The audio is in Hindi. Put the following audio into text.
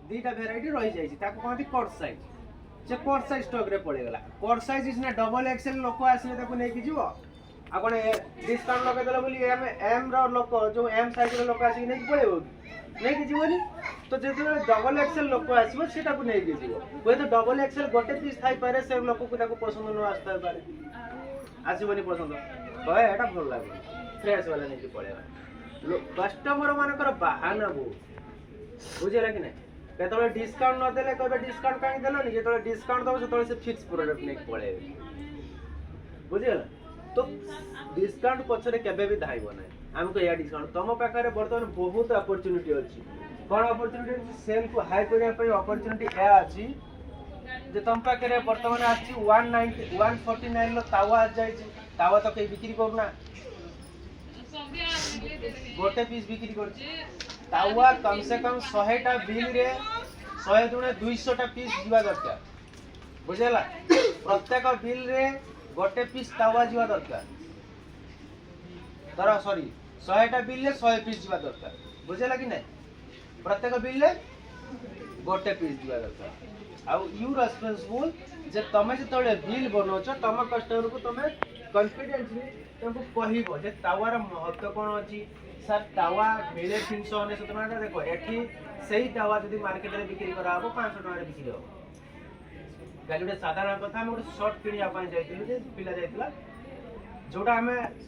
दुईटा भेराइटी रही जाइए ताको कहते कट साइज से कट साइज स्टॉक रे पड़ेगला कट साइज इस ना डबल एक्सएल लोक आसले ताको नहीं कि जीवो आपण डिस्काउंट लगे देला बोली एम एम रो लोक जो एम साइज रो लोक आसी नहीं पळेबो नहीं कि जीवनी तो जे डबल एक्सएल लोक आसीबो सेटा को नहीं कि जीवो कोई तो डबल एक्सएल गोटे पीस थाई पारे से लोक को ताको पसंद न आस्ता पारे आसीबनी पसंद कहे एटा भल लागे फ्रेश वाला नहीं कि पळेबा कस्टमर मानकर बहाना बो बुझेला कि नहीं केतले डिस्काउंट न देले कहबे डिस्काउंट काहे देलनी जेतले डिस्काउंट दबो सेतले से फिक्स प्रोडक्ट नहीं पळेबे बुझेला तो डिस्काउंट पछरे केबे भी धाइबो नै हमको या डिस्काउंट तम पाखरे वर्तमान बहुत अपॉर्चुनिटी अछि कोन अपॉर्चुनिटी सेल को हाई करिया पई अपॉर्चुनिटी ए अछि जे तम पाखरे वर्तमान आछि 190 149 लो तावा आ जाय छी तावा तो कई बिक्री करना गोटे पीस बिक्री कर तावा कम से कम 100 टा बिल रे 100 दुने 200 टा पीस दिवा दरकार बुझेला प्रत्येक बिल रे गोटे पीस तावा जीवा दरकार तर सॉरी 100 टा बिल ले 100 पीस जीवा दरकार बुझेला कि नहीं प्रत्येक बिल ले गोटे पीस जीवा दरकार आ यू रेस्पोंसिबल जे तमे जे तळे बिल बनोछ तम कस्टमर को तमे कॉन्फिडेंसली तुमको कहिबो जे तावार महत्व कोन अछि सर तावा मिले 399 टका देखो एठी सही तावा यदि मार्केट रे बिक्री करा हो 500 टका रे बिक्री हो गाली साधारण कथा हम शर्ट किनिया पाई जाइतिलु जे पिला जाइतिला जोटा हमें